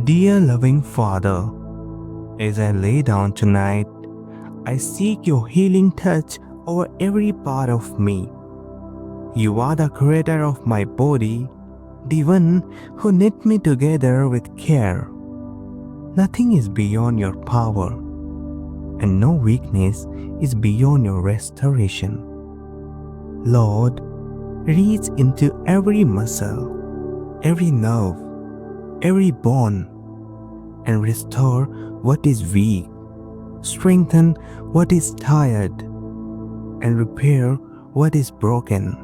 Dear loving Father, as I lay down tonight, I seek your healing touch over every part of me. You are the creator of my body, the one who knit me together with care. Nothing is beyond your power, and no weakness is beyond your restoration. Lord, reach into every muscle, every nerve, every bone, and restore what is weak, strengthen what is tired, and repair what is broken.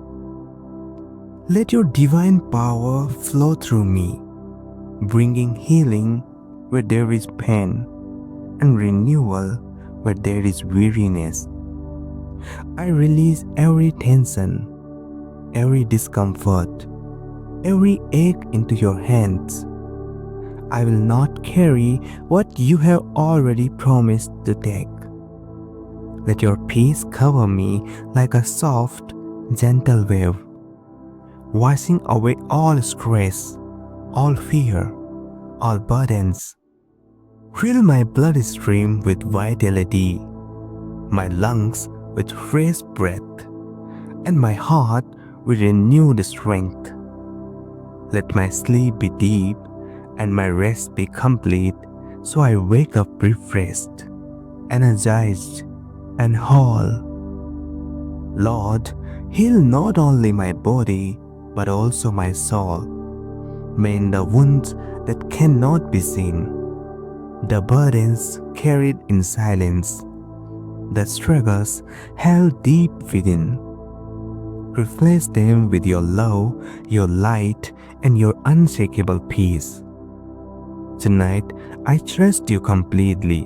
Let your divine power flow through me, bringing healing where there is pain and renewal where there is weariness. I release every tension, every discomfort, every ache into your hands. I will not carry what you have already promised to take. Let your peace cover me like a soft, gentle wave, washing away all stress, all fear, all burdens. Fill my bloodstream with vitality, my lungs with fresh breath, and my heart with renewed strength. Let my sleep be deep and my rest be complete, so I wake up refreshed, energized, and whole. Lord, heal not only my body, but also my soul. Mend the wounds that cannot be seen, the burdens carried in silence, the struggles held deep within. Replace them with your love, your light, and your unshakable peace. Tonight, I trust you completely.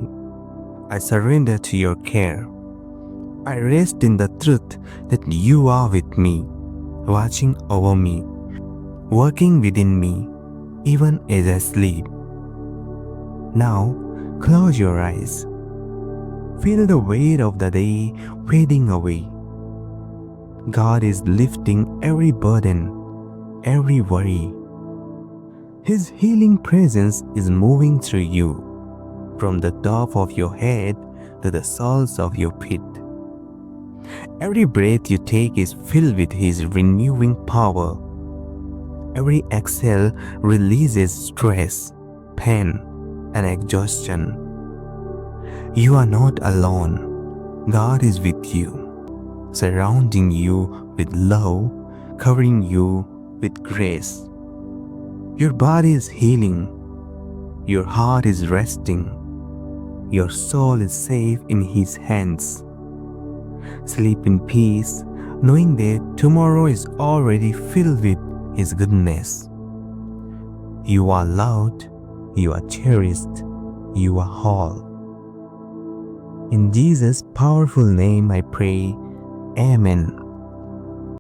I surrender to your care. I rest in the truth that you are with me, watching over me, working within me, even as I sleep. Now, close your eyes. Feel the weight of the day fading away. God is lifting every burden, every worry. His healing presence is moving through you, from the top of your head to the soles of your feet. Every breath you take is filled with His renewing power. Every exhale releases stress, pain, and exhaustion. You are not alone. God is with you, surrounding you with love, covering you with grace. Your body is healing. Your heart is resting. Your soul is safe in His hands. Sleep in peace, knowing that tomorrow is already filled with His goodness. You are loved, you are cherished, you are whole. In Jesus' powerful name I pray, Amen.